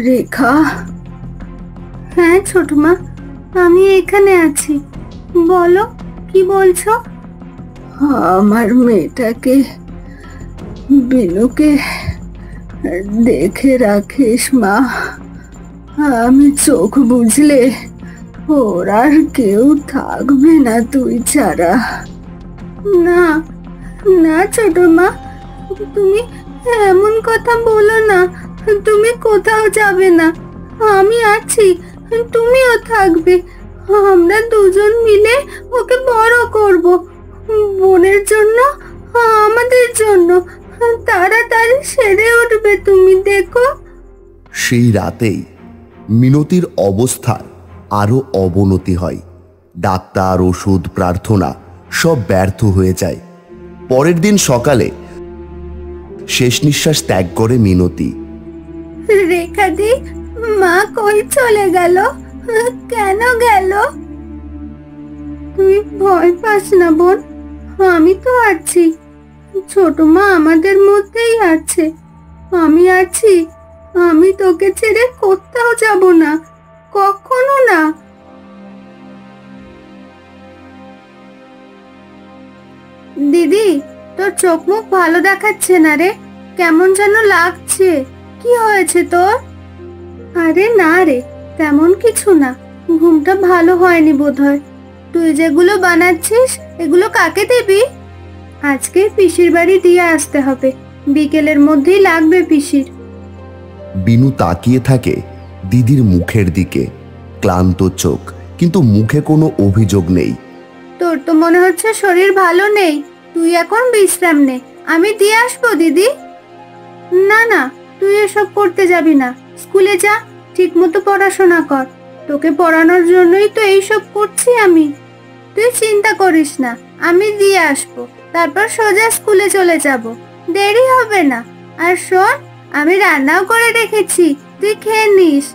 রেখা। হ্যাঁ ছোট মা, আমি এখানে আছি, বলো কি বলছো। আমার মেয়েটাকে, বিনুকে দেখে রাখিস মা। আমি চোখ বুঝলে ওর আর কেউ থাকবে না তুই ছাড়া। না না ছোট মা, তুমি এমন কথা বলো না। তুমি কোথাও যাবে না, আমি আছি, তুমিও থাকবে। আমরা দুজন মিলে ওকে বড় করব, বোনের জন্য, আমাদের জন্য। তাড়াতাড়ি সেরে উঠবে, তুমি দেখো। সেই রাতেই মিনতির অবস্থার আরো অবনতি হয়। ডাক্তার, ওষুধ, প্রার্থনা সব ব্যর্থ হয়ে যায়। পরের দিন সকালে শেষ নিঃশ্বাস ত্যাগ করে মিনতি। রেখাদি, মা কই চলে গেল? কেন গেল? তুই ভয় পাস না বোন, আমি তো আছি। ছোট মা আমাদের মধ্যেই আছে, আমি আছি। আমি তোকে ছেড়ে কোথাও যাব না, কখনো না। দিদি, তোর চোখ মুখ ভালো দেখাচ্ছে না রে, কেমন যেন লাগছে। কি হয়েছে তোর? আরে না রে, তেমন কিছু না, ঘুমটা ভালো হয়নি বোধহয়। তুই যেগুলো বানাচ্ছিস এগুলো কাকে দিবি? আজকে পিসির বাড়ি দিয়ে আসতে হবে, বিকেলের মধ্যেই লাগবে পিসির। বিনু তাকিয়ে থাকে দিদির মুখের দিকে, ক্লান্ত চোখ, কিন্তু মুখে কোনো অভিযোগ নেই। তোর তো মনে হচ্ছে শরীর ভালো নেই, তুই এখন বিশ্রাম নে, আমি দিয়ে আসবো দিদি। না না, তুই এসব করতে যাবি না, স্কুলে যা, ঠিক মতো পড়াশোনা কর। তোকে পড়ানোর জন্যই তো এইসব করছি আমি। তুই চিন্তা করিস না, আমি দিয়ে আসবো, তারপর সোজা স্কুলে চলে যাব, দেরি হবে না। আর শোন, আমি রান্নাও করে রেখেছি, তুই খেয়ে নিস।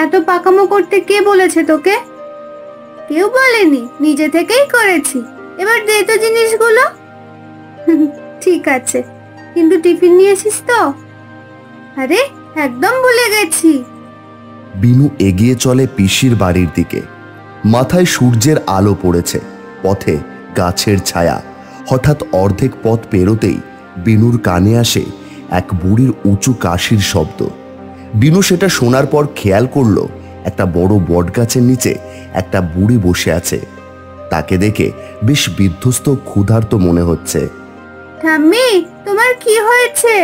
এত পাকামো করতে কে বলেছে তোকে? কেউ বলেনি, নিজে থেকেই করেছি। এবার দে তো জিনিসগুলো। ঠিক আছে, কিন্তু টিফিন নিয়ে এসিস তো? আরে একদম ভুলে গেছি। বিনু এগিয়ে চলে পিসির বাড়ির দিকে। মাথায় সূর্যের আলো পড়েছে, পথে গাছের ছায়া। হঠাৎ অর্ধেক পথ পেরোতেই বিনুর কানে আসে এক বুড়ির উঁচু কাশির শব্দ। বিনু সেটা শোনার পর খেয়াল করলো একটা বড় বটগাছের নিচে একটা বুড়ি বসে আছে। তাকে দেখে বেশ বিধ্বস্ত, ক্ষুধার্ত মনে হচ্ছে। ঠাম্মি, তোমার কি হয়েছে?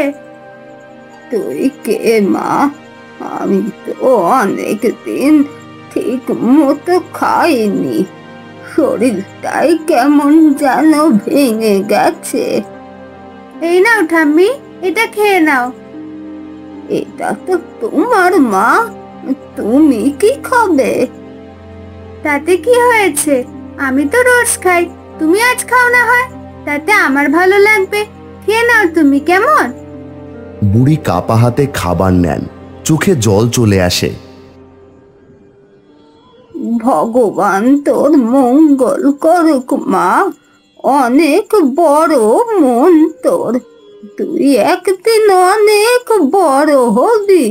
তুই কে মা? আমি তো অনেক দিন ঠিক মতো খাইনি, শরীরটাই কেমন যেন ভেঙে গেছে। এই নাও ঠাম্মি, এটা খেয়ে নাও। এটা তো তোমার মা, তুমি কি খাবে? তাতে কি হয়েছে, আমি তো রোজ খাই, তুমি আজ খাও না হয়, তাতে আমার ভালো লাগবে। খেয়ে নাও তুমি, কেমন? বুড়ি কাপা হাতে খাবার নেন, চোখে জল চলে আসে। ভগবান তোর মঙ্গল করুক মা, অনেক বড় মন তোর, তুই একদিন অনেক বড় হবি।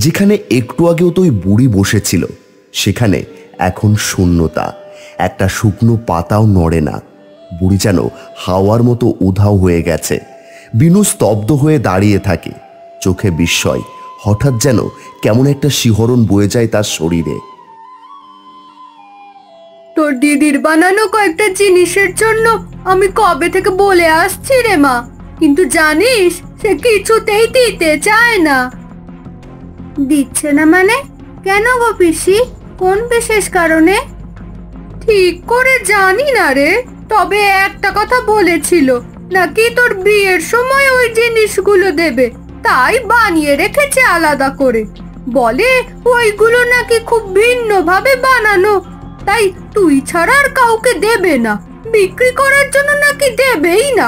যেখানে একটু আগেও তো ওই বুড়ি বসেছিল, সেখানে এখন শূন্যতা। একটা শুকনো পাতাও নড়ে না। বুড়ি যেন হাওয়ার মতো উধাও হয়ে গেছে। বিনু স্তব্ধ হয়ে দাঁড়িয়ে থাকে, চোখে বিস্ময়। হঠাৎ যেন কেমন একটা শিহরণ বয়ে যায় তার শরীরে। তোর দিদির বানানো কয়েকটা জিনিসের জন্য আমি কবে থেকে বলে আসছি রে মা, কিন্তু জানিস সে কিছুতেই দিতে চায় না। দিচ্ছে না মানে? কেন গো পিসি, কোন বিশেষ কারণে? ঠিক করে জানি না রে, তবে একটা কথা বলেছিল, নাকি তোর বিয়ের সময় ওই জিনিসগুলো দেবে, তাই বানিয়ে রেখেছে আলাদা করে। বলে ওইগুলো নাকি খুব ভিন্ন ভাবে বানানো, তাই তুই ছাড়া আর কাউকে দেবে না, বিক্রি করার জন্য নাকি দেবেই না।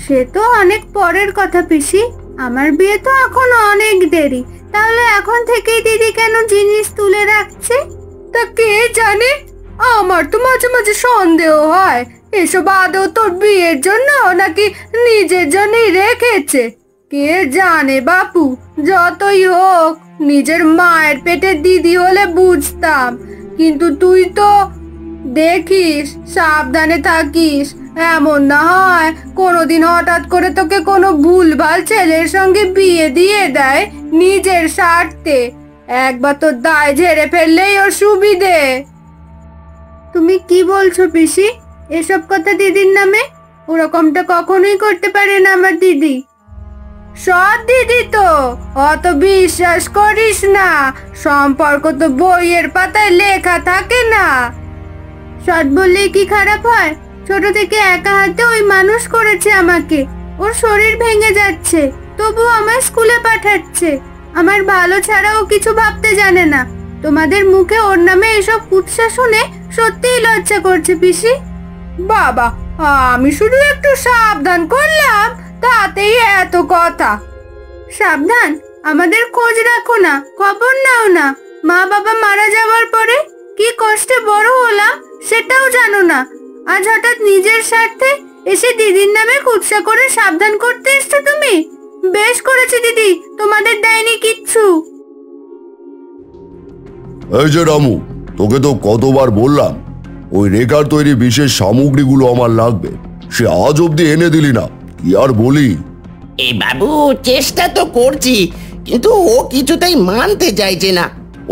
সে তো অনেক পরের কথা পিসি, আমার বিয়ে তো এখন অনেক দেরি, তাহলে এখন থেকেই দিদি কেন জিনিস তুলে রাখছে? তা কে জানে, আমার তো মাঝে মাঝে সন্দেহ হয় এসব আদৌ তোর বিয়ের জন্য নাকি নিজের জন্যই রেখেছে? কে জানে বাপু, যতই হোক নিজের মায়ের পেটের দিদি হলে বুঝতাম, কিন্তু তুই তো দেখিস, সাবধানে থাকিস। এমন না হয় কোনোদিন হঠাৎ করে তোকে কোনো ভুলভাল ছেলের সঙ্গে বিয়ে দিয়ে দেয় নিজের স্বার্থে। একবার তোর দায় ঝেড়ে ফেললেই ওর সুবিধে। তুমি কি বলছো পিসি? এসব কথা দিদির নামে? ওরকমটা কখনোই করতে পারে না আমার দিদি। সৎ দিদি তো, অত বিশ্বাস করিস না। সম্পর্ক তো বইয়ের পাতায় লেখা থাকে না। সৎ বললেই কি খারাপ হয়? ছোট থেকে একা হাতে ওই মানুষ করেছে আমাকে। ওর শরীর ভেঙে যাচ্ছে, তবুও আমায় স্কুলে পাঠাচ্ছে। আমার ভালো ছাড়াও কিছু ভাবতে জানে না। তোমাদের মুখে ওর নামে এসব কুৎসা শুনে সত্যিই লজ্জা করছে পিসি। বাবা, আমি শুধু একটু সাবধান করলাম, তাতেই এত কথা। সাবধান? আমাদের খোঁজ রাখো না, খবর নাও না। মা বাবা মারা যাওয়ার পরে কি কষ্টে বড় হলাম সেটাও জানো না। আজ হঠাৎ নিজের স্বার্থে এসে দিদির নামে কুৎসা করে সাবধান করতে এসছো তুমি। বেশ করেছে দিদি, তোমাদের দেয়নি কিচ্ছু। এই যে রামু, তোকে তো কতবার বললাম ওই রেখার তৈরি বিশেষ সামগ্রীগুলো আমার লাগবে, সে আজ অব্দি এনে দিলি না। কি আর বলি? এই বাবু, চেষ্টা তো করছি, কিন্তু ও কিছুতেই মানতে চাইছে না।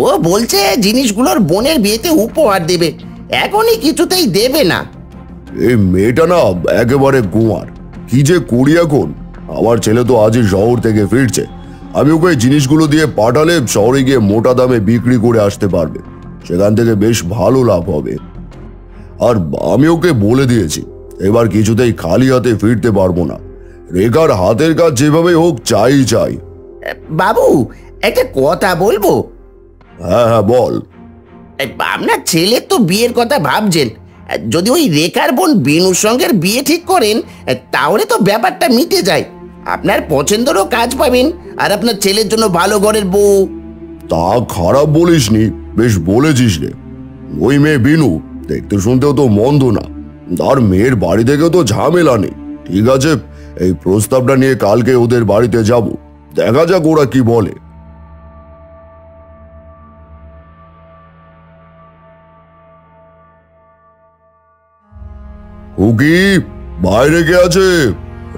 ও বলছে জিনিসগুলোর বোনের বিয়েতে উপহার দেবে, এখনই কিছুতেই দেবে না। এই মেয়েটা না একেবারে গোয়ার। কি যে করি এখন? আমার ছেলে তো আজই শহর থেকে ফিরছে। আমি ওকে এই জিনিসগুলো দিয়ে পাঠালে শহরে গিয়ে মোটা দামে বিক্রি করে আসতে পারবে, সেখান থেকে বেশ ভালো লাভ হবে। আর আমি ওকে বলে দিয়েছি এবার কিছুতেই খালি হাতে ফিরতে পারবো না। রেখার হাতের কাজ যেভাবে হোক চাই চাই। বাবু, একটা কথা বলবো? হ্যাঁ হ্যাঁ, বল। আপনার ছেলে তো বিয়ের কথা ভাবছেন। যদি ওই রেখার বোন বিনুর সঙ্গে বিয়ে ঠিক করেন, তাহলে তো ব্যাপারটা মিটে যায়। আপনার পছন্দেরও কাজ পাবেন, আর আপনার ছেলের জন্য ভালো ঘরের বউ। তা খারাপ বলিসনি, বেশ বলেছিস রে। ওই মেয়ে বিনু দেখতে শুনতেও তো মন্দ না, আর মেয়ের বাড়ি থেকেও তো ঝামেলা নেই। ঠিক আছে, এই প্রস্তাবটা নিয়ে কালকে ওদের বাড়িতে যাব, দেখা যাক ওরা কি বলে। হুকি, বাইরে কে আছে?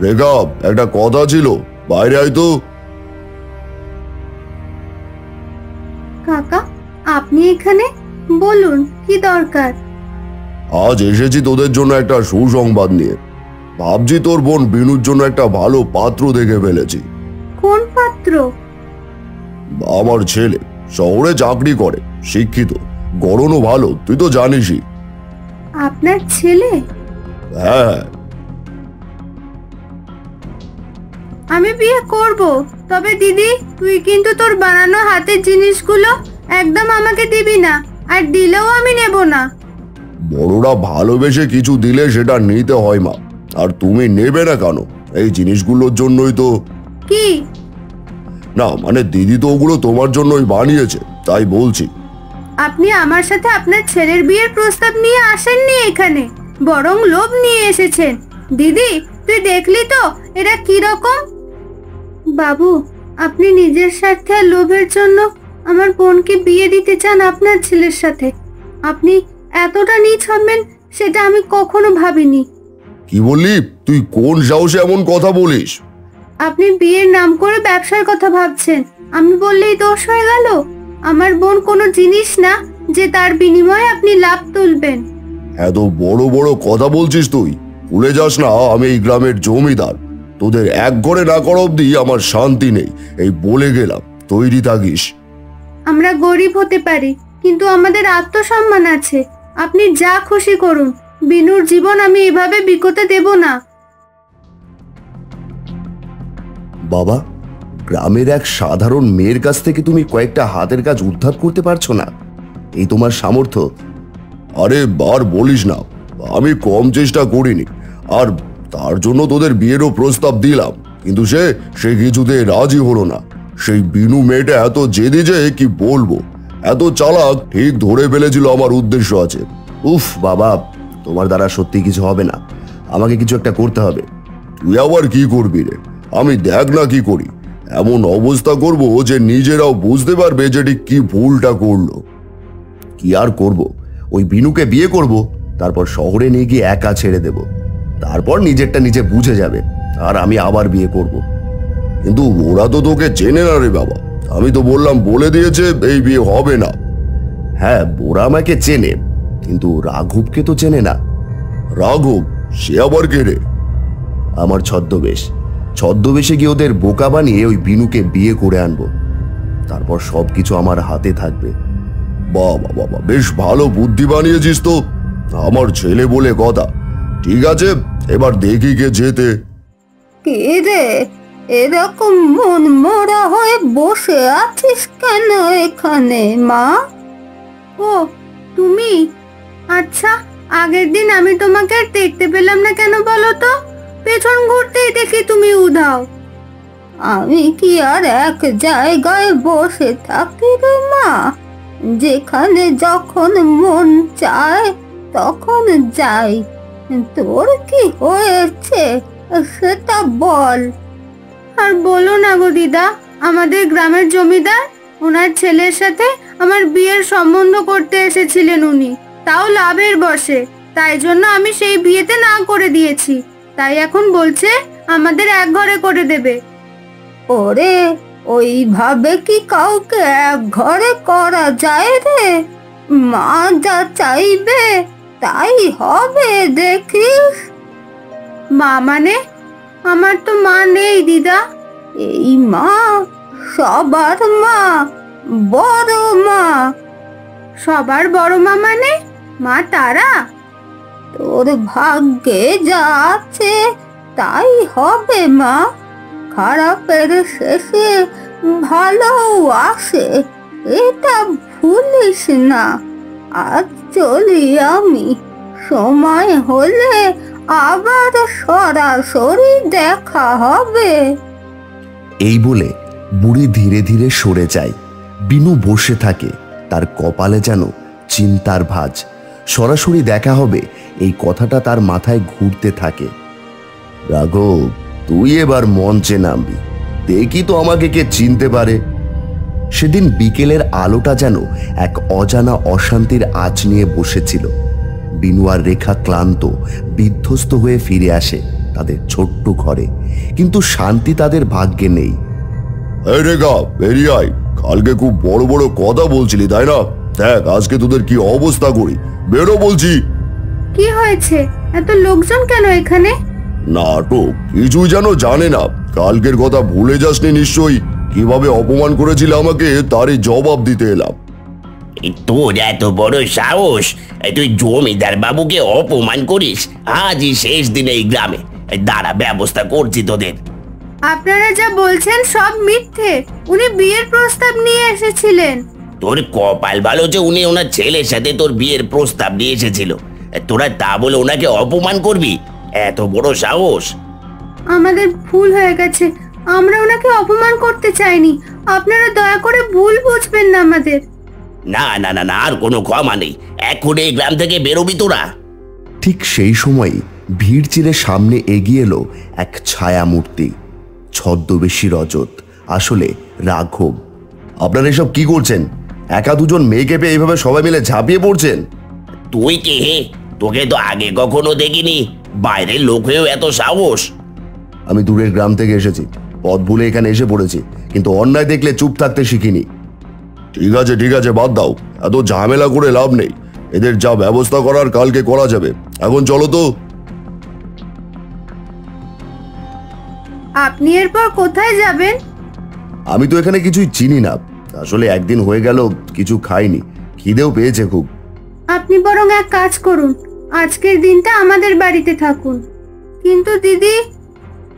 রেখা, একটা কথা ছিল, বাইরে আয় তো। কাকা, আপনি এখানে? বলুন, কি দরকার? আজ এসেছি তোদের জন্য একটা সুসংবাদ নিয়ে। ভাবছি তোর বোন বিনুর জন্য একটা ভালো পাত্র দেখে ফেলেছি। কোন পাত্র? আমার ছেলে শহরে চাকরি করে, শিক্ষিত, গড়নও ভালো, তুই তো জানিসই। আপনার ছেলে? হ্যাঁ। আমি বিয়ে করব, তবে দিদি তুই কিন্তু তোর বানানো হাতের জিনিসগুলো একদম আমাকে দিবি না, আর দিলেও আমি নেব না। বড়রা ভালোবেসে কিছু দিলে সেটা নিতে হয় মা, আর তুমি নেবে না কেন? এই জিনিসগুলোর জন্যই তো। কি? না মানে দিদি তো ওগুলো তোমার জন্যই বানিয়েছে, তাই বলছি। আপনি আমার সাথে আপনার ছেলের বিয়ের প্রস্তাব নিয়ে আসেননি এখানে, বরং লোভ নিয়ে এসেছেন। দিদি, তুই দেখলি তো এরা কি রকম? বাবু, আপনি নিজের স্বার্থে আর লোভের জন্য আমার বোনকে বিয়ে দিতে চান আপনার ছেলের সাথে। আপনি এতটা নীচ হবেন সেটা আমি কখনো ভাবিনি। কি বললি? তুই কোন সাহসে এমন কথা বলিস? আপনি বিয়ের নাম করে ব্যবসার কথা ভাবছেন, আমি বললেই দোষ হয়ে গেল? আমার বোন কোনো জিনিস না যে তার বিনিময়ে আপনি লাভ তুলবেন। এত বড় বড় কথা বলছিস তুই? ভুলে যাস না আমি এই গ্রামের জমিদার। তোদের এক ঘরে না করা অব্দি আমার শান্তি নেই, এই বলে গেলাম, তৈরি থাকিস। আমরা গরিব হতে পারি, কিন্তু আমাদের আত্মসম্মান আছে। আপনি যা খুশি করুন, বিনুর জীবন আমি এভাবে বিকোতে দেব না। বাবা, গ্রামের এক সাধারণ মেয়ের কাছ থেকে তুমি কয়েকটা হাতের কাজ উদ্ধার করতে পারছো না? এই তোমার সামর্থ্য? আরে বার বলিস না, আমি কম চেষ্টা করিনি। আর তার জন্য তোদের বিয়েরও প্রস্তাব দিলাম, কিন্তু সে কিছুতে রাজি হলো না। সেই বিনু মেয়েটা এত জেদি যে কি বলবো, এত চালাক, ঠিক ধরে ফেলেছিল আমার উদ্দেশ্য আছে। উফ বাবা, তোমার দ্বারা সত্যি কিছু হবে না, আমাকে কিছু একটা করতে হবে। তুই আবার কি করবি রে? আমি দেখ না কি করি, এমন অবস্থা করব যে নিজেরাও বুঝতে পারবে যে ঠিক কি ভুলটা করলো। কি আর করব, ওই বিনুকে বিয়ে করব, তারপর শহরে নিয়ে গিয়ে একা ছেড়ে দেব, তারপর নিজেরটা নিজে বুঝে যাবে, আর আমি আবার বিয়ে করব। কিন্তু ওরা তো তোকে চেনে না রে বাবা, আমি তো বললাম, বলে দিয়েছে এই বিয়ে হবে না। হ্যাঁ, ওরা আমাকে চেনে, কিন্তু রাঘবকে তো চেনে না। রাঘব? সে আবার কে রে? আমার ছদ্মবেশে গিয়ে ওদের বোকা বানিয়ে ওই বিনুকে বিয়ে করে আনবো, তারপর সবকিছু আমার হাতে থাকবে। বাবা বাবা, বেশ ভালো বুদ্ধি বানিয়েছিস তো, আমার ছেলে বলে কথা। ঠিক আছে, এবার দেখি কে যেতে। কে রে, এরকম মন মরা হয়ে বসে আছিস কেন এখানে মা? ও তুমি? আচ্ছা, আগের দিন আমি তোমাকে আর দেখতে পেলাম না কেন বলো তো? পেছন ঘুরতেই দেখি তুমি উধাও। আমি কি আর এক জায়গায় বসে থাকি রে মা? যেখানে যখন মন চায় তখন যাই। তোর কি হয়েছে সেটা বল। আর বলো না গো দিদা, আমাদের গ্রামের জমিদার, ওনার ছেলের সাথে আমার বিয়ের সম্বন্ধ করতে এসেছিলেন উনি, তাও লাভের বশে। তাই জন্য আমি সেই বিয়েতে না করে দিয়েছি। তাই এখন বলছে আমাদের এক ঘরে করে দেবে। ওরে, ওইভাবে কি কাউকে এক ঘরে করা যায় রে? মা যা চাইবে তাই হবে দেখিস। মা মানে? আমার তো মা নেই দিদা। এই মা সবার মা, বড় মা। সবার বড় মা মানে মা তারা? তোর ভাগ্যে যা আছে তাই হবে মা। খারাপের শেষে ভালো আসে, এটা ভুলিস না। আজ চলি আমি, সময় হলে আবার সরাসরি দেখা হবে। এই বলে বুড়ি ধীরে ধীরে সরে যায়। বিনু বসে থাকে, তার কপালে যেন চিন্তার ভাঁজ। সরাসরি দেখা হবে এই কথাটা তার মাথায় ঘুরতে থাকে। রাঘব, তুই এবার মঞ্চে নামবি, দেখি তো আমাকে কে চিনতে পারে। সেদিন বিকেলের আলোটা যেন এক অজানা অশান্তির আঁচ নিয়ে বসেছিল। বিনু আর রেখা ক্লান্ত, বিধ্বস্ত হয়ে ফিরে আসে তাদের ছোট্ট ঘরে, কিন্তু শান্তি তাদের ভাগ্যে নেই। এই রেখা, বেরিয়ে আয়। কালকে খুব বড় বড় কথা বলছিলি তাই না? দেখ আজকে তোদের কি অবস্থা করি। বেরো বলছি। কি হয়েছে? এত লোকজন কেন এখানে? নাটক কিছুই যেন জানে না। কালকের কথা ভুলে যাসনি নিশ্চয়ই? কিভাবে অপমান করেছিল আমাকে, তারই জবাব দিতে এলাম। তোর এত বড় সাহস, তুই জমিদার বাবুকে অপমান করিস? আজই শেষ দিন এই গ্রামে। দাঁড়া, ব্যবস্থা করছি তোদের। আপনারা যা বলছেন সব মিথ্যে। উনি বিয়ের প্রস্তাব নিয়ে এসেছিলেন। তোর কপাল ভালো যে উনি ওনার ছেলের সাথে তোর বিয়ের প্রস্তাব নিয়ে এসেছিল। তোরা তা বলে ওনাকে অপমান করবি? এত বড় সাহস! আমাদের ভুল হয়ে গেছে, আমরা ওনাকে অপমান করতে চাইনি। আপনারা দয়া করে ভুল বুঝবেন না আমাদের। না না না না, আর কোনো ক্ষমা নেই। এখন এই গ্রাম থেকে বেরোবি তোরা। ঠিক সেই সময় ভিড় চিরে সামনে এগিয়ে এলো এক ছায়া মূর্তি। ছদ্মবেশী রজত, আসলে রাঘব। আপনারা এসব কি করছেন? একা দুজন মেয়েকে পেয়ে এইভাবে সবাই মিলে ঝাঁপিয়ে পড়ছেন? তুই কে হে? তোকে তো আগে কখনো দেখিনি। বাইরের লোক হয়েও এত সাহস! আমি দূরের গ্রাম থেকে এসেছি, পথ ভুলে এখানে এসে পড়েছি, কিন্তু অন্যায় দেখলে চুপ থাকতে শিখিনি। ঠিক আছে ঠিক আছে, বাদ দাও, এত ঝামেলা করে লাভ নেই। এদের যা ব্যবস্থা করার কালকে করা যাবে। এখন চলো তো। আপনি এরপর কোথায় যাবেন? আমি তো এখানে কিছুই চিনি না, আসলে একদিন হয়ে গেল কিছু খাইনি, খিদেও পেয়েছে খুব। আপনি বরং এক কাজ করুন, আজকের দিনটা আমাদের বাড়িতে থাকুন। কিন্তু দিদি?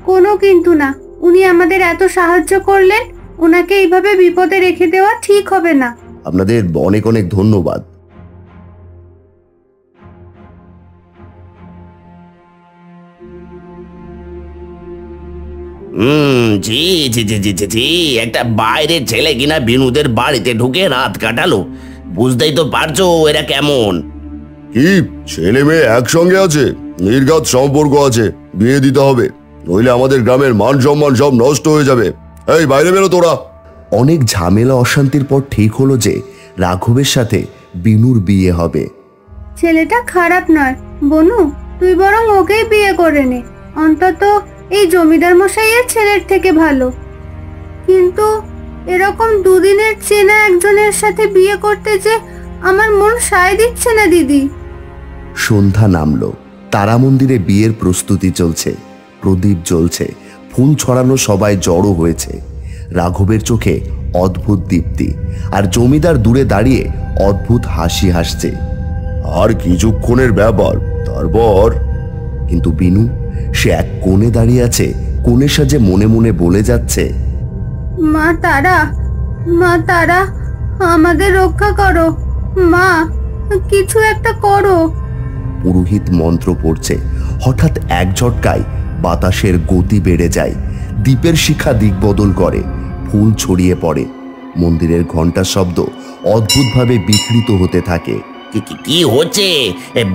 কোনো কিন্তু না। উনি আমাদের এত সাহায্য করলেন, ওনাকে এইভাবে বিপদে রেখে দেওয়া ঠিক হবে না। আপনাদের অনেক অনেক ধন্যবাদ। জি জি জি জি জি জি, একটা বাইরের ছেলে কিনা বিনুদের বাড়িতে ঢুকে রাত কাটালো। বুঝতেই তো পারছো এরা কেমন। কি ছেলে মেয়ে একসঙ্গে আছে? নির্ঘাত সম্পর্ক আছে, বিয়ে দিতে হবে, নইলে আমাদের গ্রামের মান সম্মান সব নষ্ট হয়ে যাবে। এই বাইরে বেরো তোরা। অনেক ঝামেলা অশান্তির পর ঠিক হলো যে রাঘবের সাথে বিনুর বিয়ে হবে। ছেলেটা খারাপ নয় বনু, তুই বরং ওকেই বিয়ে করে নে, অন্তত এই জমিদার মশাইয়ের ছেলের থেকে ভালো। কিন্তু এরকম দুদিনের চেনা একজনের সাথে বিয়ে করতে যে আমার মন সায় দিচ্ছে না দিদি। সন্ধ্যা নামলো, তারা মন্দিরে বিয়ের প্রস্তুতি চলছে, প্রদীপ জ্বলছে, ফুল ছড়ানো সবাই জড়ো হয়েছে। রাঘবের চোখে অদ্ভুত দীপ্তি, আর জমিদার দূরে দাঁড়িয়ে অদ্ভুত হাসি হাসছে। আর কিছুক্ষণের ব্যাপার, তারপর। কিন্তু বিনু, সে এক কোণে দাঁড়িয়ে আছে, কোণে সাজে মনে মনে বলে যাচ্ছে, মা তারা, মা তারা, আমাদের রক্ষা করো, মা কিছু একটা করো। পুরোহিত মন্ত্র পড়ছে। হঠাৎ এক ঝটকায় বাতাসের গতি বেড়ে যায়, দ্বীপের শিখা দিক বদল করে, ফুল ছড়িয়ে পড়ে, মন্দিরের ঘণ্টার শব্দ অদ্ভুতভাবে বিকৃত হতে থাকে। কি হচ্ছে?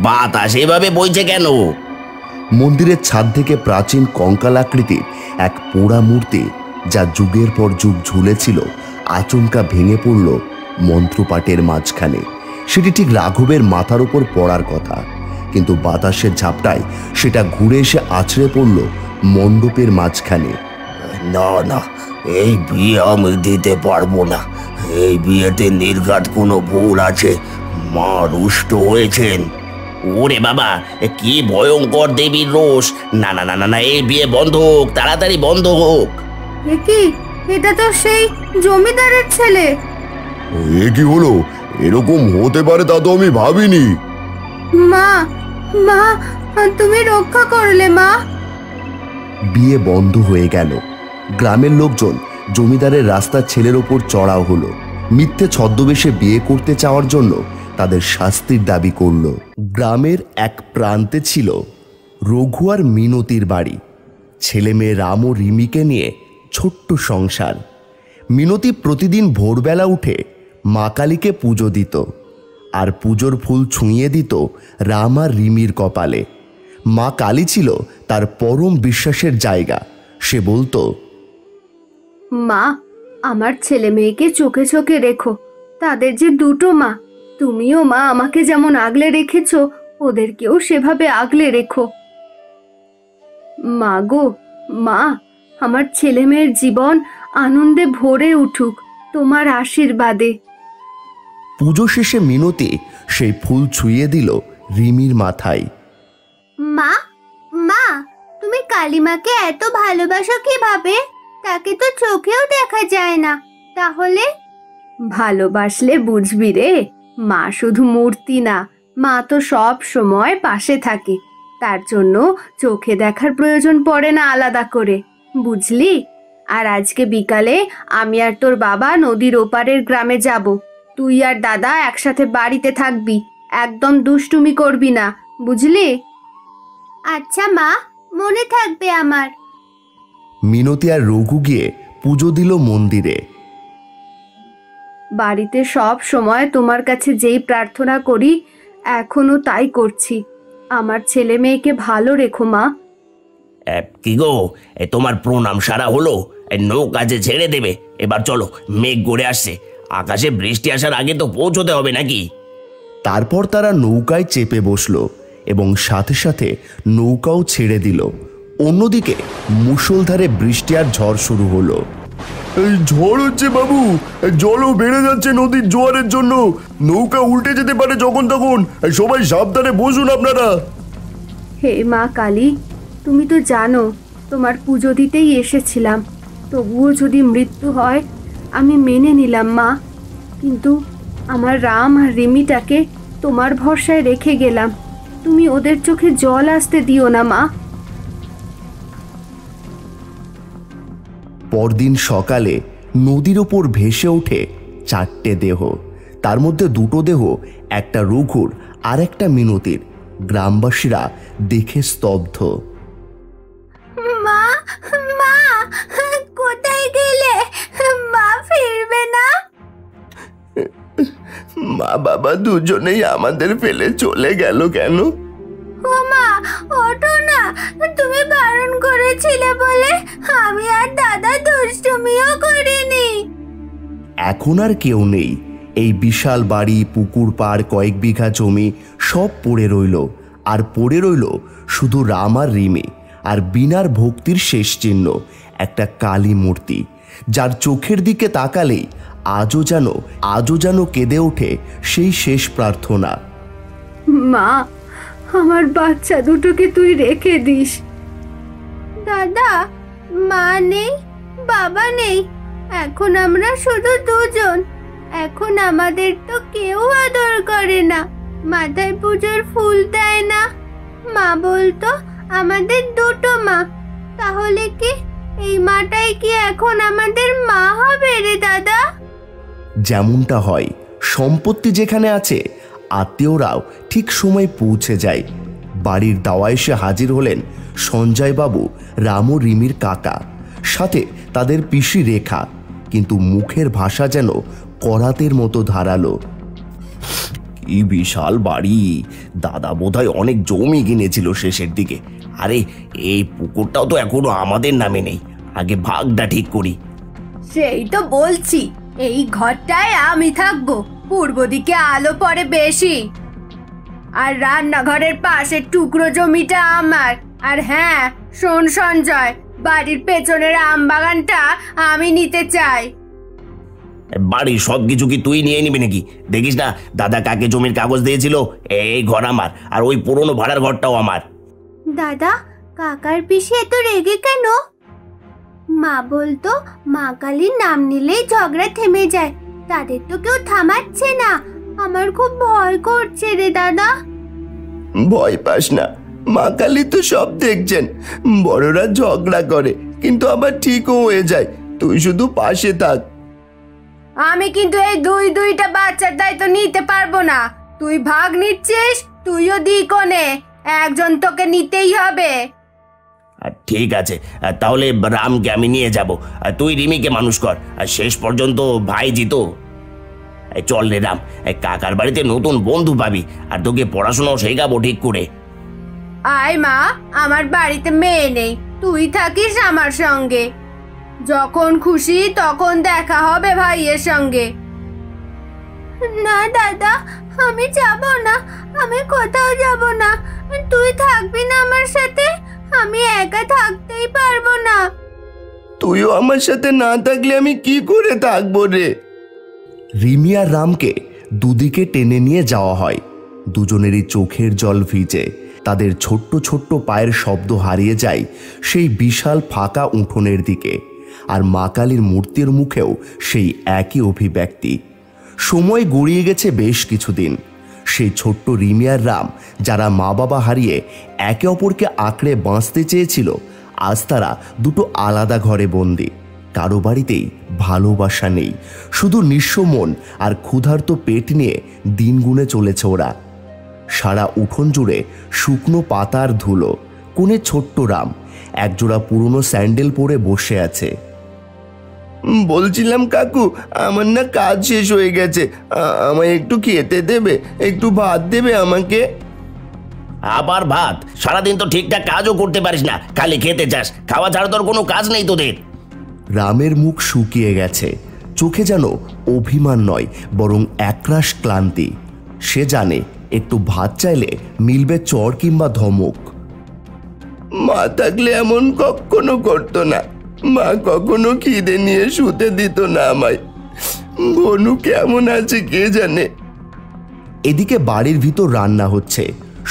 বাতাস এভাবে বইছে কেন? মন্দিরের ছাদ থেকে প্রাচীন কঙ্কাল আকৃতির এক পোড়া মূর্তি, যা যুগের পর যুগ ঝুলেছিল, আচমকা ভেঙে পড়ল মন্ত্রপাঠের মাঝখানে। সেটি ঠিক রাঘবের মাথার উপর পড়ার কথা, কিন্তু বাতাসের ঝাপটায় সেটা ঘুরে এসে আছড়ে পড়ল মণ্ডপের মাঝখানে। না না, এই বিয়ে আমি দিতে পারবো না। এই বিয়েতে নির্ঘাত কোনো ভুল আছে, মা রুষ্ট হয়েছেন। ওরে বাবা, কি ভয়ঙ্কর দেবীর রোষ! না না না না না, এই বিয়ে বন্ধ হোক, তাড়াতাড়ি বন্ধ হোক। কি, এটা তো সেই জমিদারের ছেলে। এ কি হলো? এরকম হতে পারে তা তো আমি ভাবিনি। মা, মা তুমি রক্ষা করলে মা। বিয়ে বন্ধ হয়ে গেল। গ্রামের লোকজন জমিদারের রাস্তার ছেলের ওপর চড়াও হলো। মিথ্যে ছদ্মবেশে বিয়ে করতে চাওয়ার জন্য তাদের শাস্তির দাবি করল। গ্রামের এক প্রান্তে ছিল রঘু আর মিনতির বাড়ি। ছেলে মেয়ে রাম ও রিমিকে নিয়ে ছোট্ট সংসার। মিনতি প্রতিদিন ভোরবেলা উঠে মা কালীকে পুজো দিত, আর পুজোর ফুল ছুঁয়ে দিত রাম আর রিমির কপালে। মা কালী ছিল তার পরম বিশ্বাসের জায়গা। সে বলতো, মা, আমার ছেলে মেয়েকে চোখে চোখে রেখো, তাদের যে দুটো মা, তুমিও মা আমাকে যেমন আগলে রেখেছো, ওদেরকেও সেভাবে আগলে রেখো। মা গো মা, আমার ছেলে মেয়ের জীবন আনন্দে ভরে উঠুক তোমার আশীর্বাদে। পুজো শেষে মিনতি সেই ফুল ছুঁয়ে দিল রিমির মাথায়। মা, মা তুমি কালিমাকে এত ভালোবাসো কিভাবে? তাকে তো চোখেও দেখা যায় না, তাহলে? ভালোবাসলে বুঝবি রে, মা শুধু মূর্তি না, মা তো সব সময় পাশে থাকে, তার জন্য চোখে দেখার প্রয়োজন পড়ে না আলাদা করে, বুঝলি? আর আজকে বিকালে আমি আর তোর বাবা নদীর ওপারের গ্রামে যাব। তুই আর দাদা একসাথে বাড়িতে থাকবি, একদম দুষ্টুমি করবি না, বুঝলি? আচ্ছা মা, মনে থাকবে আমার। মিনতি আর রঘু গিয়ে পুজো দিল মন্দিরে। বাড়িতে সব সময় তোমার কাছে যেই প্রার্থনা করি, এখনো তাই করছি। আমার ছেলে মেয়েকে ভালো রেখো মা। কি গো, তোমার প্রণাম সারা হলো? নৌকা যে ছেড়ে দেবে, এবার চলো, মেঘ গড়ে আসছে, আকাশে বৃষ্টি আসার আগে তো পৌঁছতে হবে নাকি? তারপর তারা নৌকায় চেপে বসলো এবং সাথে সাথে নৌকাও ছেড়ে দিল। অন্যদিকে মুষলধারে বৃষ্টি আর ঝড় শুরু হলো। এই ঝড় হচ্ছে বাবু, জলও বেড়ে যাচ্ছে নদীর জোয়ারের জন্য, নৌকা উল্টে যেতে পারে যখন তখন, সবাই সাবধানে বসুন আপনারা। হে মা কালী, তুমি তো জানো তোমার পুজো দিতেই এসেছিলাম, তবুও যদি মৃত্যু হয় আমি মেনে নিলাম মা, কিন্তু আমার রাম আর রিমিটাকে তোমার ভরসায় রেখে গেলাম, তুমি ওদের চোখে জল আসতে দিও না মা। পরদিন সকালে নদীর ওপর ভেসে ওঠে 4টে দেহ। তার মধ্যে 2টো দেহ, একটা রঘুর আর একটা মিনতির। গ্রামবাসীরা দেখে স্তব্ধ। মা, মা কোথায় গেলে? মা ফিরবে না? মা বাবা দুজনেই আমাদের ফেলে চলে গেল কেন? ও মা, ওঠো না, তুমি বারণ করেছিলে বলে আমি আর দাদা দুষ্টুমিও করিনি। এখন আর কেউ নেই। এই বিশাল বাড়ি, পুকুর পাড়, কয়েক বিঘা জমি সব পড়ে রইল। আর পড়ে রইল শুধু রাম আর রিমি আর বিনার ভক্তির শেষ চিহ্ন, একটা কালী মূর্তি, যার চোখের দিকে তাকালেই আজও যেন কেঁদে ওঠে সেই শেষ প্রার্থনা। মা, আমার বাচ্চা দুটোকে তুই রেখে দিস। দাদা, মা নেই, বাবা নেই, এখন আমরা শুধু দুজন। এখন আমাদের তো কেউ আদর করে না, মাথায় পুজোর ফুল দেয় না। মা বলতো আমাদের দুটো মা, তাহলে কি এই মাটাই কি এখন আমাদের মা হবে রে দাদা? যেমনটা হয়, সম্পত্তি যেখানে আছে আত্মীয়রাও ঠিক সময় পৌঁছে যায়। বাড়ির দাওয়ায় এসে হাজির হলেন সঞ্জয়বাবু, রাম ও রিমির কাকা, সাথে তাদের পিসি রেখা। কিন্তু মুখের ভাষা যেন করাতের মতো ধারালো। কি বিশাল বাড়ি! দাদা বোধহয় অনেক জমি কিনেছিল শেষের দিকে। আরে, এই পুকুরটাও তো এখনো আমাদের নামে নেই। আগে ভাগটা ঠিক করি। সেই তো বলছি, এই ঘরটায় আমি থাকবো, পূর্ব দিকে আলো পড়ে বেশি। আর রান্নাঘরের পাশের টুকরো জমিটা আমার। আর হ্যাঁ শোন সঞ্জয়, বাড়ির পেছনের আম বাগানটা আমি নিতে চাই। বাড়ির সবকিছু কি তুই নিয়ে নিবি নাকি? দেখিস না দাদা কাকে জমির কাগজ দিয়েছিল। এই ঘর আমার, আর ওই পুরনো ভাড়ার ঘরটাও আমার। দাদা, কাকার পিসি এত রেগে কেন? মা বলতো মা কালীর নাম নিলেই ঝগড়া থেমে যায়, তাদের তো কেউ থামাচ্ছে না। আমার খুব ভয় করছে রে দাদা। ভয় পাস না, মা কালী তো সব দেখছেন। বড়রা ঝগড়া করে কিন্তু আবার ঠিকও হয়ে যায়। তুই শুধু পাশে থাক। আমি কিন্তু এই দুইটা বাচ্চার দায়িত্ব নিতে পারবো না। তুই ভাগ নিচ্ছিস, তুইও দিকনে, একজন তোকে নিতেই হবে। ঠিক আছে, তাহলে রামকে আমি নিয়ে যাব, তুই রিমিকে মানুষ কর। আর শেষ পর্যন্ত ভাইজি তো। চল রে রাম, কাকার বাড়িতে নতুন বন্ধু পাবি, আর তোকে পড়াশোনাও শেখাবো ঠিক করে। আয় মা, আমার বাড়িতে মেয়ে নেই, তুই থাকিস আমার সঙ্গে। যখন খুশি তখন দেখা হবে ভাইয়ের সঙ্গে। না দাদা, আমি যাব না, আমি কোথাও যাব না। তুই থাকবি না আমার সাথে? আমি একা থাকতেই পারবো না। তুইও আমার সাথে না থাকলে আমি কি করে থাকবো রে? রিমি আর রামকে দুদিকে টেনে নিয়ে যাওয়া হয়। দুজনেরই চোখের জল ভিজে, তাদের ছোট্ট ছোট্ট পায়ের শব্দ হারিয়ে যায় সেই বিশাল ফাঁকা উঠোনের দিকে। আর মা কালীর মূর্তির মুখেও সেই একই অভিব্যক্তি। সময় গড়িয়ে গেছে বেশ কিছুদিন। সেই ছোট্ট রিমি আর রাম, যারা মা বাবা হারিয়ে একে অপরকে আঁকড়ে বাঁচতে চেয়েছিল, আজ তারা দুটো আলাদা ঘরে বন্দি। কারো বাড়িতেই ভালোবাসা নেই, শুধু নিঃস্ব মন আর ক্ষুধার্ত পেট নিয়ে দিন গুনে চলেছে ওরা। সারা উঠোন জুড়ে শুকনো পাতার ধুলো। কোণে ছোট্ট রাম একজোড়া পুরনো স্যান্ডেল পরে বসে আছে। বলছিলাম কাকু, আমার না কাজ শেষ হয়ে গেছে, আমায় একটু খেতে দেবে? একটু ভাত দেবে আমাকে? আবার ভাত? সারাদিন তো ঠিকঠাক কাজও করতে পারিস না, খালি খেতে চাস। খাওয়া ছাড়া তোর কোনো কাজ নেই তোদের। রামের মুখ শুকিয়ে গেছে, চোখে যেন অভিমান নয় বরং একরাশ ক্লান্তি। সে জানে একটু ভাত চাইলে মিলবে চড় কিংবা ধমক। মা থাকলে এমন কখনো করতো না। মা কখনো খিদে নিয়ে শুতে দিত না আমায়। বনু কেমন আছে কে জানে। এদিকে বাড়ির ভিতর রান্না হচ্ছে,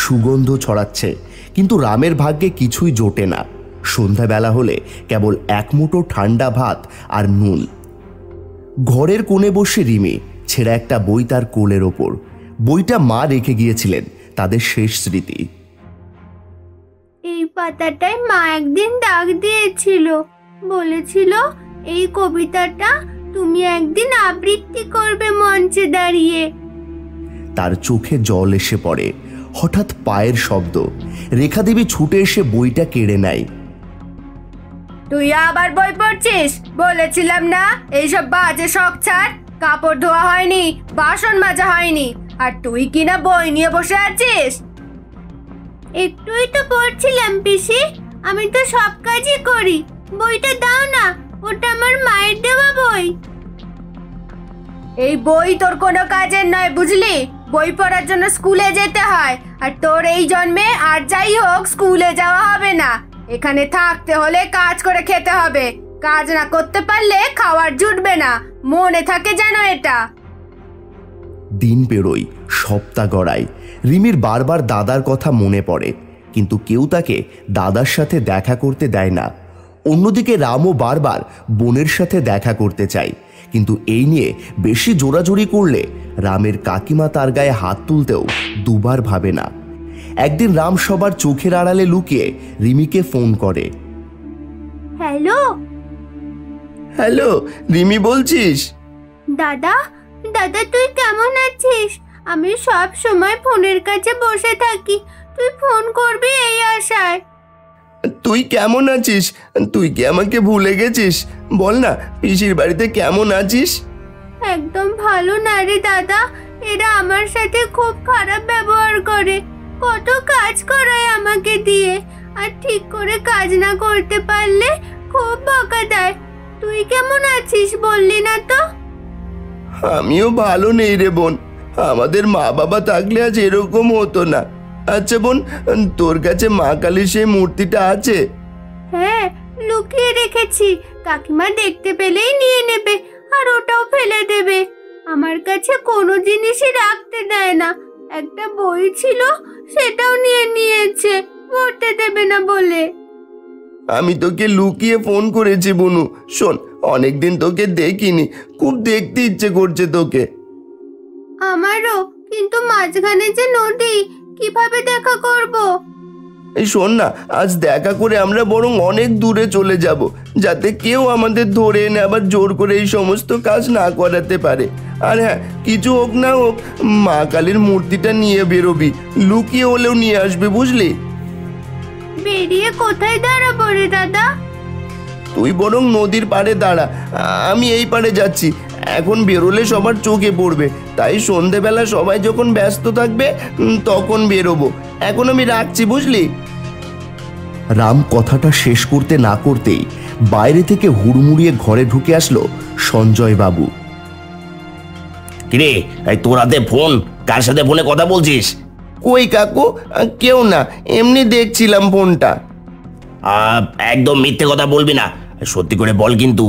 সুগন্ধ ছড়াচ্ছে, কিন্তু রামের ভাগ্যে কিছুই জোটে না। সন্ধ্যাবেলা হলে কেবল এক মুঠো ঠান্ডা ভাত আর নুন। ঘরের কোণে বসে রিমি ছেঁড়া একটা বই তার কোলের ওপর। বইটা মা রেখে গিয়েছিলেন তাদের শেষ স্মৃতি। এই পাতাটায় মা একদিন দাগ দিয়েছিল, বলেছিল এই কবিতাটা তুমি একদিন আবৃত্তি করবে মঞ্চে দাঁড়িয়ে। তার চোখে জল এসে পড়ে। হঠাৎ পায়ের শব্দ। রেখা দেবী ছুটে এসে বইটা কেড়ে নেয়। তুই আবার বই পড়ছিস? বলেছিলাম না এইসব বাজে শখ ছাড়। কাপড় ধোয়া হয়নি, বাসন মাজা হয়নি, আর তুই কিনা বই নিয়ে বসে আছিস। একটুই তো পড়ছিলাম পিসি, আমি তো সব কাজই করি। বইটা দাও না, ওটা আমার মায়ের দেওয়া বই। এই বই তোর কোনো কাজের নয়, বুঝলি? বই পড়ার জন্য স্কুলে যেতে হয়, আর তোর এই জন্মে আর যাই হোক স্কুলে যাওয়া হবে না। এখানে থাকতে হলে কাজ করে খেতে হবে, কাজ না করতে পারলে খাওয়ার জুটবে না, মনে থাকে যেন এটা। দিন পেরোয়, সপ্তাহ গড়ায়। রিমির বারবার দাদার কথা মনে পড়ে, কিন্তু কেউ তাকে দাদার সাথে দেখা করতে দেয় না। অন্যদিকে রামও বারবার বোনের সাথে দেখা করতে চায়, কিন্তু এই নিয়ে বেশি জোরাজুরি করলে রামের কাকিমা তার গায়ে হাত তুলতেও দুবার ভাবে না। একদিন রাম সবার চোখের আড়ালে লুকিয়ে রিমিকে ফোন করে। হ্যালো হ্যালো, রিমি বলছিস? দাদা, দাদা তুই কেমন আছিস? আমি সব সময় ফোনের কাছে বসে থাকি, তুই ফোন করবি এই আশায়। তুই কেমন আছিস? তুই কি আমাকে ভুলে গেছিস? বল না, পিসির বাড়িতে কেমন আছিস? একদম ভালো না রে দাদা, এরা আমার সাথে খুব খারাপ ব্যবহার করে, কত কাজ করায় আমাকে দিয়ে, আর ঠিক করে কাজ না করতে পারলে খুব বকা দেয়। তুই কেমন আছিস বললি না তো? আমিও ভালো নেই রে বোন, আমাদের মা বাবা থাকলে আজ এরকম হতো না। আচ্ছা বোন, তোর কাছে মা কালীর সেই মূর্তিটা আছে? হ্যাঁ, লুকিয়ে রেখেছি, কাকিমা দেখতে পেলেই নিয়ে নেবে, আর ওটাও ফেলে দেবে। আমার কাছে কোনো জিনিসই রাখতে দেয় না। একটা বই ছিল, সেটাও নিয়ে নিয়েছে, পড়তে দেবে না বলে। আমি তোকে লুকিয়ে ফোন করেছি বনু। শোন, অনেকদিন তোকে দেখিনি, খুব দেখতে ইচ্ছে করছে তোকে। আমারও, কিন্তু মাঝখানে যে নদী, কিভাবে দেখা করব? এই শোন না, আজ দেখা করে আমরা বরং অনেক দূরে চলে যাব, যাতে কেউ আমাদের ধরে এনে আবার জোর করে এই সমস্ত কাজ না করাতে পারে। আর হ্যাঁ, কিছু হোক না হোক মা কালীর মূর্তিটা নিয়ে বেরোবি, লুকিয়ে হলেও নিয়ে আসবে, বুঝলি? বেরিয়ে কোথায় দাঁড়াবো রে দাদা? তুই বরং নদীর পাড়ে দাঁড়া, আমি এই পাড়ে যাচ্ছি। এখন বেরোলে সবার চোখে পড়বে, তাই সন্ধেবেলা সবাই যখন ব্যস্ত থাকবে তখন বেরোবো। এখন আমি রাখছি, বুঝলি? রাম কথাটা শেষ করতে না করতেই বাইরে থেকে হুড়মুড়িয়ে ঘরে ঢুকে আসলো সঞ্জয় বাবু। কিরে, এই তোর হাতে ফোন? কার সাথে ফোনে কথা বলছিস? কই কাকু, কেউ না, এমনি দেখছিলাম ফোনটা। একদম মিথ্যে কথা বলবি না, সত্যি করে বল কিন্তু।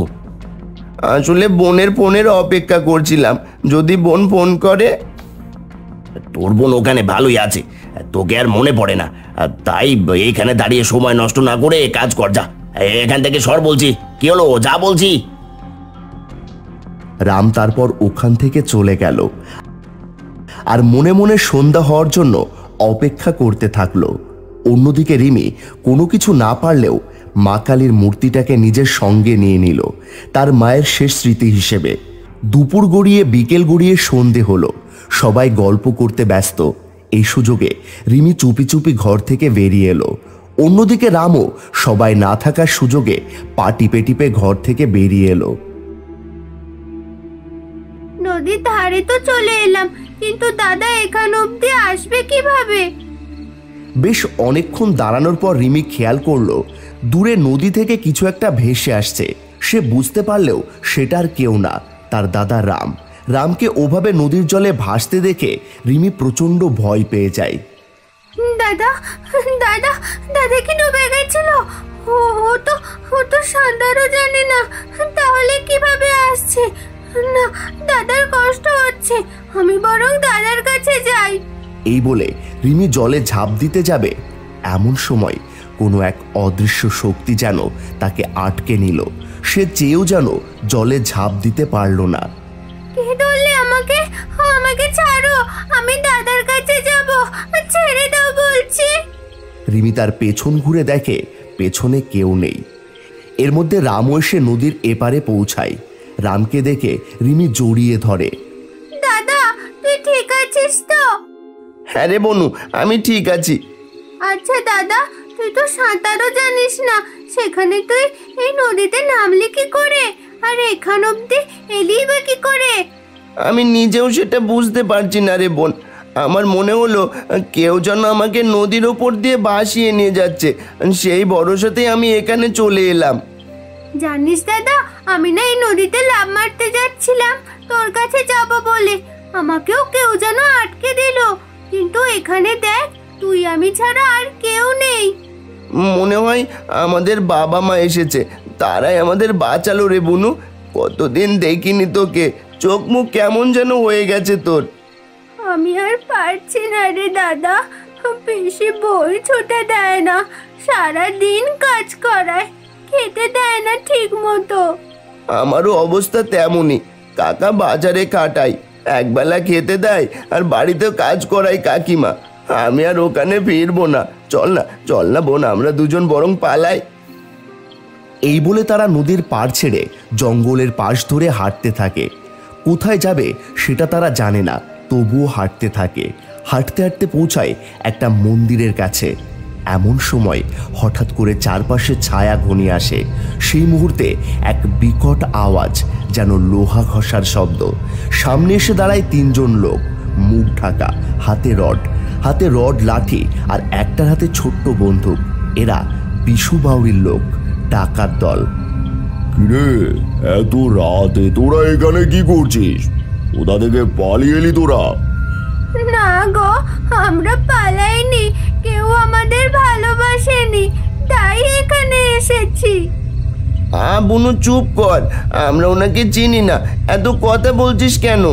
আসলে বোনের ফোনের অপেক্ষা করছিলাম, যদি বোন ফোন করে। তোর বোন ওখানে ভালোই আছে, তোকে আর মনে পড়ে না, তাই এইখানে দাঁড়িয়ে সময় নষ্ট না করে কাজ কর, যা এখান থেকে সর বলছি। কি হলো, যা বলছি। রাম তারপর ওখান থেকে চলে গেল, আর মনে মনে সন্ধ্যা হওয়ার জন্য অপেক্ষা করতে থাকলো। অন্যদিকে রিমি কোনো কিছু না পারলেও মা কালীর মূর্তিটাকে নিজের সঙ্গে নিয়ে নিল, তার মায়ের শেষ স্মৃতি হিসেবে। দুপুর গড়িয়ে বিকেল গড়িয়ে সন্ধে হলো, সবাই গল্প করতে ব্যস্ত। এই সুযোগে রিমি চুপি চুপি ঘর থেকে বেরিয়ে এলো। অন্যদিকে রামও সবাই না থাকার সুযোগে পা টিপে টিপে ঘর থেকে বেরিয়ে এলো। নদীর ধারে তো চলে এলাম, কিন্তু দাদা এখান অব্দি আসবে কিভাবে? বেশ অনেকক্ষণ দাঁড়ানোর পর রিমি খেয়াল করলো দূরে নদী থেকে কিছু একটা ভেসে আসছে। সে বুঝতে পারলেও সেটা আর কেউ না, তার দাদা রাম। রামকে ওভাবে নদীর জলে ভাসতে দেখে রিমি প্রচন্ড ভয় পেয়ে যায়। দাদা, দাদা, দাদা কি ডুবে গেছিল? ও তো সাঁতারও জানে না, তাহলে কিভাবে আসছে? না, দাদার কষ্ট হচ্ছে, আমি বরং দাদার কাছে যাই। এই বলে রিমি জলে ঝাঁপ দিতে যাবে, এমন সময় কোনো এক অদৃশ্য শক্তি যেন তাকে আটকে নিল। সে চেয়েও যেন জলে ঝাঁপ দিতে পারল না। কে ধরলে আমাকে? আমাকে ছাড়ো, আমি দাদার কাছে যাব, ছেড়ে দাও বলছি। রিমি তার পেছন ঘুরে দেখে পেছনে কেউ নেই। এর মধ্যে রামও এসে নদীর এপারে পৌঁছায়। রামকে দেখে রিমি জড়িয়ে ধরে। দাদা, তুই ঠিক আছিস তো? হ্যাঁ রে বনু, আমি ঠিক আছি। আচ্ছা দাদা, তুই তো সাঁতারও জানিস না, সেখানে তুই এই নদীতে নামলি কি করে, আর এখান অব্দি এলি বা কি করে? আমি নিজেও সেটা বুঝতে পারছি না রে বোন। আমার মনে হলো কেউ যেন আমাকে নদীর ওপর দিয়ে ভাসিয়ে নিয়ে যাচ্ছে। সেই ভরসাতেই আমি এখানে চলে এলাম। জানিস দাদা, আমি না এই নদীতে লাফ মারতে যাচ্ছিলাম তোর কাছে যাব বলে, আমাকেও কেউ যেন আটকে দিল। কিন্তু এখানে দেখ, তুই আমি ছাড়া আর কেউ নেই। মনে হয় আমাদের বাবা মা এসেছে, তারাই আমাদের বাঁচালো রে বুনু। কতদিন দেখিনি তোকে, চোখ মুখ কেমন যেন হয়ে গেছে তোর। আমি আর পারছি না রে দাদা, বেশি বই ছুটে দেয় না, সারা দিন কাজ করায়, খেতে দেয় না ঠিক মতো। আমারও অবস্থা তেমনই। কাকা বাজারে কাটাই, একবেলা খেতে দেয় আর বাড়িতে কাজ করাই কাকিমা। আমি আর ওখানে ফিরবো না। চল না বোন, আমরা দুজন বরং পালাই। এই বলে তারা নদীর পাড় ছেড়ে জঙ্গলের পাশ ধরে হাঁটতে থাকে। কোথায় যাবে সেটা তারা জানে না, তবুও হাঁটতে থাকে। হাঁটতে হাঁটতে পৌঁছায় একটা মন্দিরের কাছে। এমন সময় হঠাৎ করে চারপাশে ছায়া ঘনিয়ে আসে। সেই মুহূর্তে এক বিকট আওয়াজ, যেন লোহা ঘষার শব্দ। সামনে এসে দাঁড়ায় তিনজন লোক, মুখ ঢাকা, হাতে রড লাঠি আর একটার হাতে ছোট্ট বন্দুক। এরা বিশু বাউরির লোক, ডাকাত দল। কিরে, এত রাতে তোরা এখানে কি করছিস? কোথা থেকে পালিয়ে এলি তোরা? না গো, আমরা পালাইনি, কেউ আমাদের ভালোবাসেনি, তাই এখানে এসেছি। বুনু চুপ কর, আমরা ওনাকে চিনি না, এত কথা বলছিস কেন?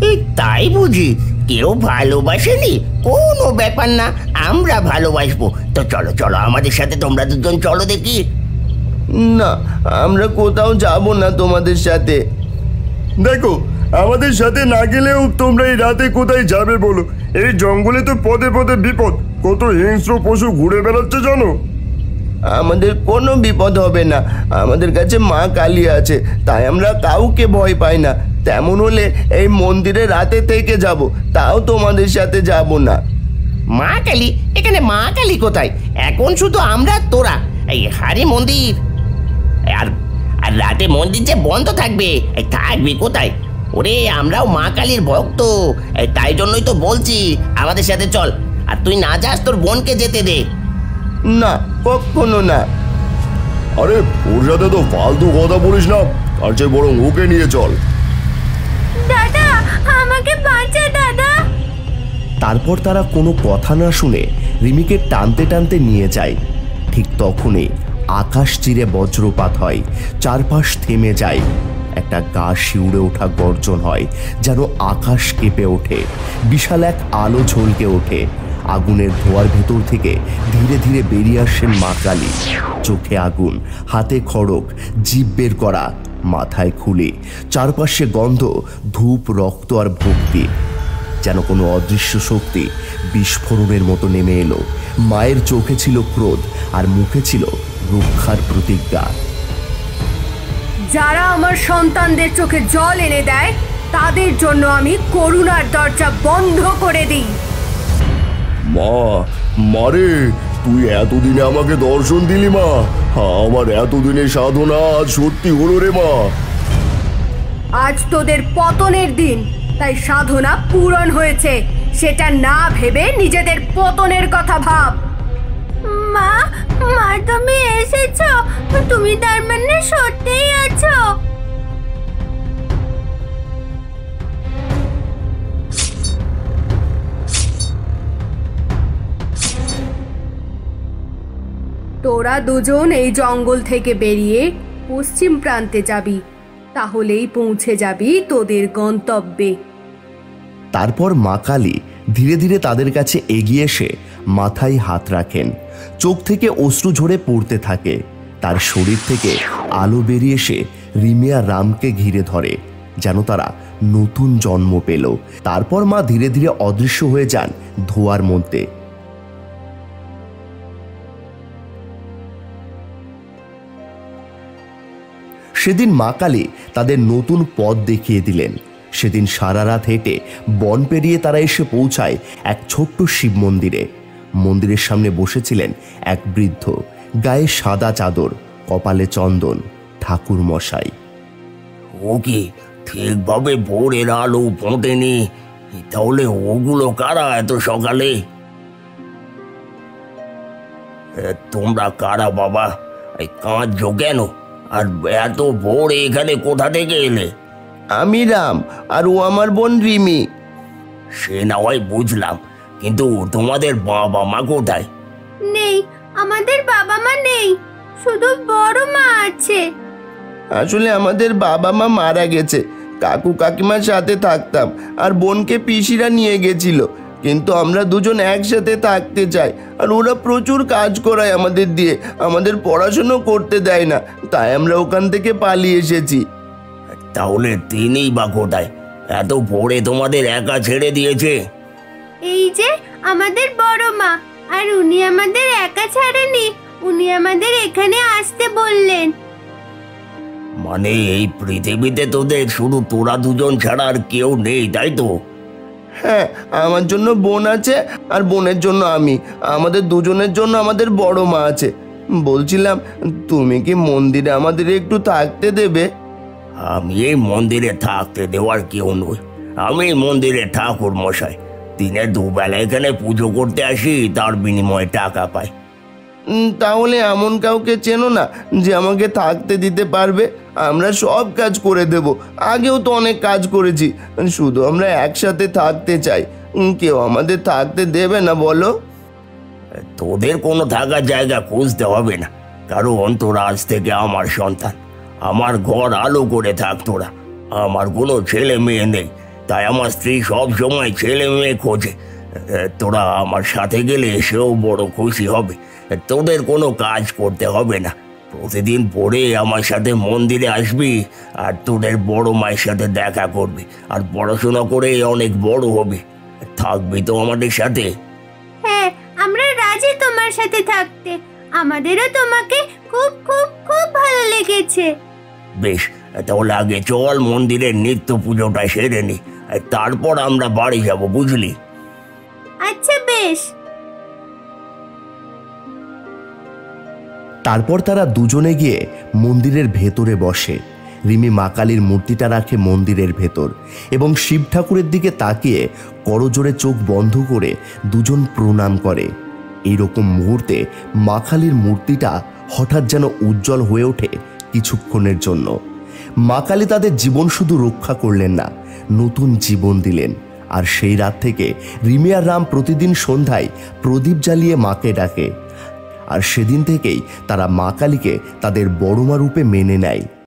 এই তাই বুঝি? কেউ ভালোবাসেনি? কোনো ব্যাপার না, আমরা ভালোবাসবো। তো চলো চলো, আমাদের সাথে তোমরা দুজন চলো দেখি। না, আমরা কোথাও যাব না তোমাদের সাথে। দেখো, আমাদের সাথে না গেলেও তোমরা এই রাতে কোথায় যাবে বলো? এই জঙ্গলে তো পদে পদে বিপদ, কত হিংস্র পশু ঘুরে বেড়াচ্ছে জানো? আমাদের কোনো বিপদ হবে না, আমাদের কাছে মা কালী আছে, তাই আমরা কাউকে ভয় পাই না। তেমন হলে এই মন্দিরে রাতে থেকে যাব, তাও তোমাদের সাথে যাব না। মা কালী? এখানে মা কালী কোথায়? এখন শুধু আমরা তোরা। এই হারি মন্দির, আর আর রাতে মন্দির যে বন্ধ থাকবে, থাকবে কোথায়? ওরে, আমরাও মা কালীর ভক্ত, তাই জন্যই তো বলছি আমাদের সাথে চল। আর তুই না যাস, তোর বোনকে যেতে দে। না, কখনো না। আরে ওর সাথে তো ফালতু কথা বলিস না, তার চেয়ে বরং ওকে নিয়ে চল। দাদা, আমাকে বাঁচা দাদা। তারপর তারা কোনো কথা না শুনে রিমিকে টানতে টানতে নিয়ে যায়। ঠিক তখনই আকাশ চিরে বজ্রপাত হয়, চারপাশ থেমে যায়। একটা গা শিউড়ে ওঠা গর্জন হয়, যেন আকাশ কেঁপে ওঠে। বিশাল এক আলো ঝলকে ওঠে। আগুনের ধোঁয়ার ভেতর থেকে ধীরে ধীরে বেরিয়ে আসেন মা কালী। চোখে আগুন, হাতে খড়গ, জিভ বের করা, মাথায় খুলি, চারপাশে গন্ধ, ধূপ, রক্ত আর ভক্তি। যেন কোনো অদৃশ্য শক্তি বিস্ফোরণের মতো নেমে এলো। মায়ের চোখে ছিল ক্রোধ আর মুখে ছিল রক্ষার প্রতিজ্ঞা। যারা আমার সন্তানদের চোখে জল এনে দেয়, তাদের জন্য আমি করুণার দরজা বন্ধ করে দিই। মারে, তুই এতদিনে আমাকে দর্শন দিলি মা। আমার এতদিনের সাধনা আজ সত্যি হলো রে মা। আজ তোদের পতনের দিন, তাই সাধনা পূরণ হয়েছে। সেটা না ভেবে নিজেদের পতনের কথা ভাব। মা, তুমি এসেছো? তুমি তার মানে সত্যিই আছো? তোরা দুজন এই জঙ্গল থেকে বেরিয়ে পশ্চিম প্রান্তে যাবি, তাহলেই পৌঁছে যাবি তোদের গন্তব্যে। তারপর মা কালী ধীরে ধীরে তাদের কাছে এগিয়ে এসে মাথায় হাত রাখেন। চোখ থেকে অশ্রু ঝরে পড়তে থাকে। তার শরীর থেকে আলো বেরিয়ে এসে রিমি আর রামকে ঘিরে ধরে, যেন তারা নতুন জন্ম পেল। তারপর মা ধীরে ধীরে অদৃশ্য হয়ে যান ধোঁয়ার মধ্যে। সেদিন মা কালী তাদের নতুন পথ দেখিয়ে দিলেন। সেদিন সারা রাত হেঁটে বন পেরিয়ে তারা এসে পৌঁছায় এক ছোট্ট শিব মন্দিরে। মন্দিরের সামনে বসেছিলেন এক বৃদ্ধ, গায়ে সাদা চাদর, কপালে চন্দন, ঠাকুর মশাই। ও কি ঠিকভাবে ভোরের আলো ফোটেনি, তাহলে ওগুলো কারা এত সকালে? তোমরা কারা বাবা? কাঁদছো কেন? আর এত ভোরে এখানে কোথা থেকে এলে? আমি রাম, আর ও আমার বোন রিমি। সে না হয় বুঝলাম, কিন্তু তোমাদের বাবা মা কোথায়? নেই, আমাদের বাবা মা নেই, শুধু বড় মা আছে। আসলে আমাদের বাবা মা মারা গেছে। কাকু কাকিমার সাথে থাকতাম, আর বোনকে পিসিরা নিয়ে গেছিল। কিন্তু আমরা দুজন একসাথে থাকতে চাই, আর ওরা প্রচুর কাজ করায় আমাদের দিয়ে, আমাদের পড়াশুনো করতে দেয় না। তাই আমরা ওখান থেকে পালিয়ে এসেছি। তাহলে তিনিই বা কোথায়? এত ভোরে তোমাদের একা ছেড়ে দিয়েছে? এই যে আমাদের বড় মা, আর উনি আমাদের একা ছাড়েনি, উনি আমাদের এখানে আসতে বললেন। মানে এই পৃথিবীতে তোদের শুধু তোরা দুজন ছাড়া আর কেউ নেই, তাই তো? হ্যাঁ, আমার জন্য বোন আছে, আর বোনের জন্য আমি। আমাদের দুজনের জন্য আমাদের বড় মা আছে। বলছিলাম, তুমি কি মন্দিরে আমাদের একটু থাকতে দেবে? আমি এই মন্দিরে থাকতে দেওয়ার কেউ নই। আমি এই মন্দিরে ঠাকুর মশাই। দিনে দুবেলা এখানে পুজো করতে আসি, তার বিনিময়ে টাকা পাই। তাহলে এমন কাউকে চেনো না যে আমাকে থাকতে দিতে পারবে? আমরা সব কাজ করে দেব, আগেও তো অনেক কাজ করেছি। শুধু আমরা একসাথে থাকতে চাই। কেউ আমাদের থাকতে দেবে না বলো? তোদের কোনো থাকার জায়গা খুঁজতে হবে না, কারণ তোরা আজ থেকে আমার সন্তান। আমার ঘর আলো করে থাক তোরা। আমার কোনো ছেলে মেয়ে নেই, তাই আমার স্ত্রী সব সময় ছেলে মেয়ে খোঁজে। তোরা আমার সাথে গেলে সেও বড় খুশি হবে। তোদের কোনো কাজ করতে হবে না। প্রতিদিন পড়ে আমার সাথে মন্দিরে আসবি, আর তোদের বড় মায়ের সাথে দেখা করবি, আর পড়াশোনা করে অনেক বড় হবি। থাকবি তো আমাদের সাথে? হ্যাঁ, আমরা রাজি তোমার সাথে থাকতে। আমাদেরও তোমাকে খুব খুব খুব ভালো লেগেছে। বেশ, তাহলে আগে চল মন্দিরের নিত্য পুজোটা সেরে নি, তারপর আমরা বাড়ি যাব, বুঝলি? আচ্ছা, বেশ। তারপর তারা দুজনে গিয়ে মন্দিরের ভেতরে বসে। রিমি মা কালীর মূর্তিটা রাখে মন্দিরের ভেতর এবং শিব ঠাকুরের দিকে তাকিয়ে করজোড়ে চোখ বন্ধ করে দুজন প্রণাম করে। এইরকম মুহূর্তে মা কালীর মূর্তিটা হঠাৎ যেন উজ্জ্বল হয়ে ওঠে কিছুক্ষণের জন্য। মা কালী তাদের জীবন শুধু রক্ষা করলেন না, নতুন জীবন দিলেন। আর সেই রাত থেকে রিমি আর রাম প্রতিদিন সন্ধ্যায় প্রদীপ জ্বালিয়ে মাকে ডাকে। আর সেদিন থেকেই তারা মা কালীকে তাদের বড়মা রূপে মেনে নেয়।